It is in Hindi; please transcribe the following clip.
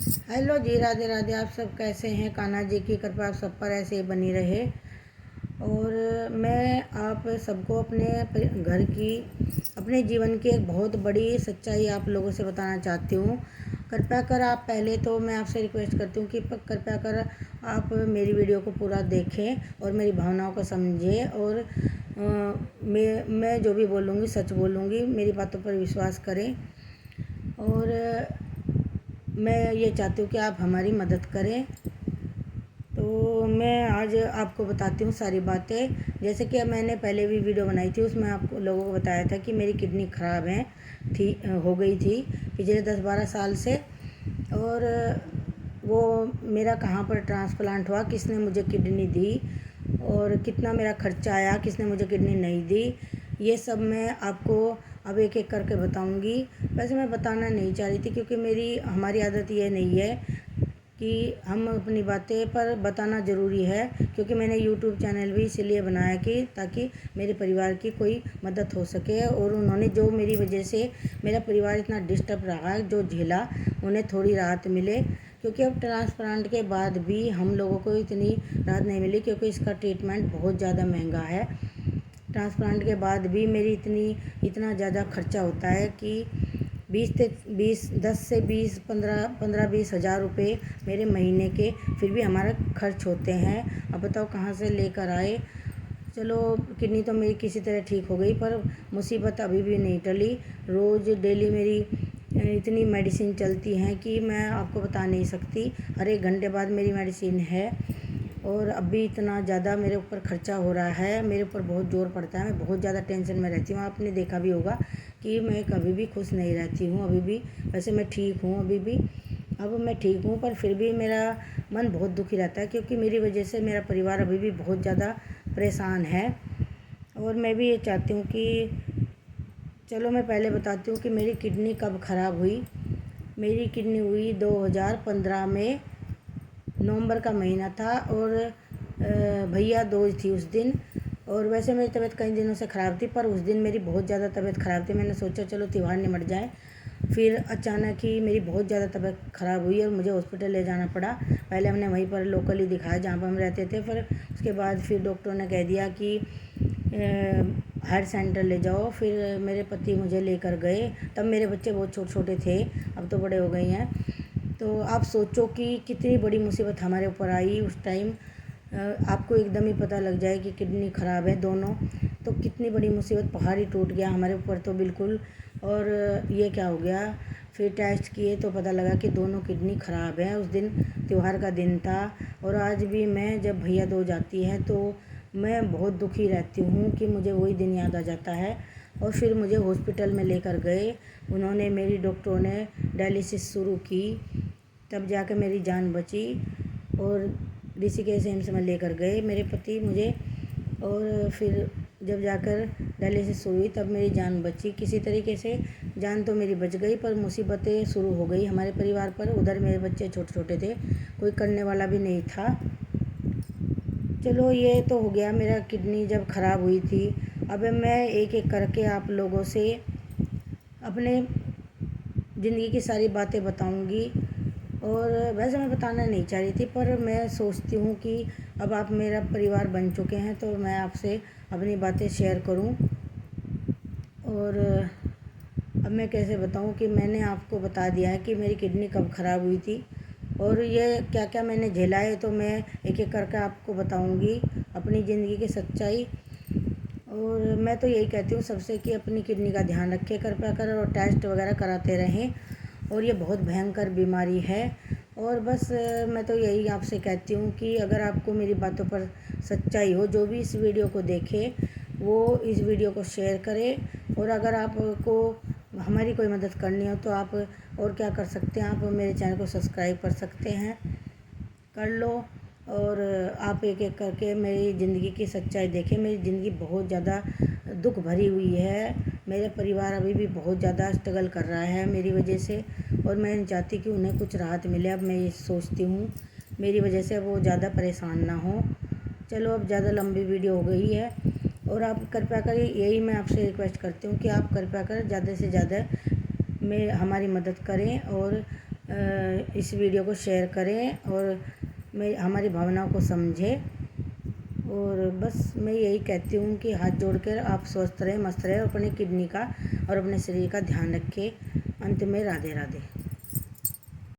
हेलो जी, राधे राधे। आप सब कैसे हैं? कान्हा जी की कृपा आप सब पर ऐसे ही बनी रहे। और मैं आप सबको घर की, अपने जीवन की एक बहुत बड़ी सच्चाई आप लोगों से बताना चाहती हूँ। कृपया कर आप, पहले तो मैं आपसे रिक्वेस्ट करती हूँ कि कृपया कर आप मेरी वीडियो को पूरा देखें और मेरी भावनाओं को समझें। और मैं जो भी बोलूँगी सच बोलूँगी, मेरी बातों पर विश्वास करें। और मैं ये चाहती हूँ कि आप हमारी मदद करें। तो मैं आज आपको बताती हूँ सारी बातें। जैसे कि मैंने पहले भी वीडियो बनाई थी, उसमें आप लोगों को बताया था कि मेरी किडनी ख़राब हो गई थी पिछले 10-12 साल से। और वो मेरा कहाँ पर ट्रांसप्लांट हुआ, किसने मुझे किडनी दी और कितना मेरा खर्चा आया, किसने मुझे किडनी नहीं दी, ये सब मैं आपको अब एक एक करके बताऊंगी। वैसे मैं बताना नहीं चाह रही थी, क्योंकि हमारी आदत ये नहीं है कि हम अपनी बातें पर बताना ज़रूरी है। क्योंकि मैंने यूट्यूब चैनल भी इसीलिए बनाया कि ताकि मेरे परिवार की कोई मदद हो सके। और उन्होंने जो मेरी वजह से मेरा परिवार इतना डिस्टर्ब रहा, जो झेला, उन्हें थोड़ी राहत मिले। क्योंकि अब ट्रांसप्लांट के बाद भी हम लोगों को इतनी राहत नहीं मिली, क्योंकि इसका ट्रीटमेंट बहुत ज़्यादा महंगा है। ट्रांसप्लांट के बाद भी इतना ज़्यादा खर्चा होता है कि 10 से 20 हज़ार रुपये मेरे महीने के फिर भी हमारा खर्च होते हैं। अब बताओ कहाँ से लेकर आए। चलो, किडनी तो मेरी किसी तरह ठीक हो गई, पर मुसीबत अभी भी नहीं टली। रोज़ डेली मेरी इतनी मेडिसिन चलती हैं कि मैं आपको बता नहीं सकती। हर एक घंटे बाद मेरी मेडिसिन है। और अभी इतना ज़्यादा मेरे ऊपर खर्चा हो रहा है, मेरे ऊपर बहुत ज़ोर पड़ता है। मैं बहुत ज़्यादा टेंशन में रहती हूँ। आपने देखा भी होगा कि मैं कभी भी खुश नहीं रहती हूँ अभी भी। वैसे मैं ठीक हूँ अभी भी, अब मैं ठीक हूँ, पर फिर भी मेरा मन बहुत दुखी रहता है, क्योंकि मेरी वजह से मेरा परिवार अभी भी बहुत ज़्यादा परेशान है। और मैं भी ये चाहती हूँ कि, चलो मैं पहले बताती हूँ कि मेरी किडनी कब ख़राब हुई। मेरी किडनी हुई 2015 में, नवंबर का महीना था। और भैया दूज थी उस दिन। और वैसे मेरी तबीयत कई दिनों से ख़राब थी, पर उस दिन मेरी बहुत ज़्यादा तबीयत ख़राब थी। मैंने सोचा चलो त्यौहार निमट जाए। फिर अचानक ही मेरी बहुत ज़्यादा तबीयत ख़राब हुई और मुझे हॉस्पिटल ले जाना पड़ा। पहले हमने वहीं पर लोकल ही दिखाया जहाँ पर हम रहते थे। फिर उसके बाद फिर डॉक्टर ने कह दिया कि हायर सेंटर ले जाओ। फिर मेरे पति मुझे लेकर गए। तब मेरे बच्चे बहुत छोटे छोटे थे, अब तो बड़े हो गए हैं। तो आप सोचो कि कितनी बड़ी मुसीबत हमारे ऊपर आई उस टाइम। आपको एकदम ही पता लग जाए कि किडनी ख़राब है दोनों, तो कितनी बड़ी मुसीबत, पहाड़ ही टूट गया हमारे ऊपर तो बिल्कुल। और ये क्या हो गया, फिर टेस्ट किए तो पता लगा कि दोनों किडनी ख़राब है। उस दिन त्यौहार का दिन था। और आज भी मैं जब भैया दूज जाती है तो मैं बहुत दुखी रहती हूँ कि मुझे वही दिन याद आ जाता है। और फिर मुझे हॉस्पिटल में लेकर गए। उन्होंने, मेरी डॉक्टरों ने डायलिसिस शुरू की, तब जाकर मेरी जान बची। और ऋषिकेश एम्स में लेकर गए मेरे पति मुझे। और फिर जब जाकर डायलिसिस हुई तब मेरी जान बची किसी तरीके से। जान तो मेरी बच गई, पर मुसीबतें शुरू हो गई हमारे परिवार पर। उधर मेरे बच्चे छोटे छोटे थे, कोई करने वाला भी नहीं था। चलो, ये तो हो गया मेरा किडनी जब ख़राब हुई थी। अब मैं एक एक करके आप लोगों से अपने ज़िंदगी की सारी बातें बताऊंगी। और वैसे मैं बताना नहीं चाह रही थी, पर मैं सोचती हूँ कि अब आप मेरा परिवार बन चुके हैं तो मैं आपसे अपनी बातें शेयर करूँ। और अब मैं कैसे बताऊँ कि मैंने आपको बता दिया है कि मेरी किडनी कब ख़राब हुई थी और ये क्या क्या मैंने झेला है। तो मैं एक एक करके आपको बताऊँगी अपनी ज़िंदगी की सच्चाई। और मैं तो यही कहती हूँ सबसे कि अपनी किडनी का ध्यान रखें कृपया कर, और टेस्ट वगैरह कराते रहें। और ये बहुत भयंकर बीमारी है। और बस मैं तो यही आपसे कहती हूँ कि अगर आपको मेरी बातों पर सच्चाई हो, जो भी इस वीडियो को देखे वो इस वीडियो को शेयर करे। और अगर आपको हमारी कोई मदद करनी हो तो आप और क्या कर सकते हैं, आप मेरे चैनल को सब्सक्राइब कर सकते हैं, कर लो। और आप एक एक करके मेरी ज़िंदगी की सच्चाई देखें। मेरी ज़िंदगी बहुत ज़्यादा दुख भरी हुई है। मेरे परिवार अभी भी बहुत ज़्यादा स्ट्रगल कर रहा है मेरी वजह से। और मैं नहीं चाहती कि उन्हें कुछ राहत मिले। अब मैं ये सोचती हूँ मेरी वजह से वो ज़्यादा परेशान ना हो। चलो, अब ज़्यादा लंबी वीडियो हो गई है। और आप कृपया कर, यही मैं आपसे रिक्वेस्ट करती हूँ कि आप कृपया कर ज़्यादा से ज़्यादा में हमारी मदद करें। और इस वीडियो को शेयर करें और मैं हमारी भावनाओं को समझें। और बस मैं यही कहती हूँ कि हाथ जोड़कर आप स्वस्थ रहें, मस्त रहें और अपनी किडनी का और अपने शरीर का ध्यान रखें। अंत में राधे राधे।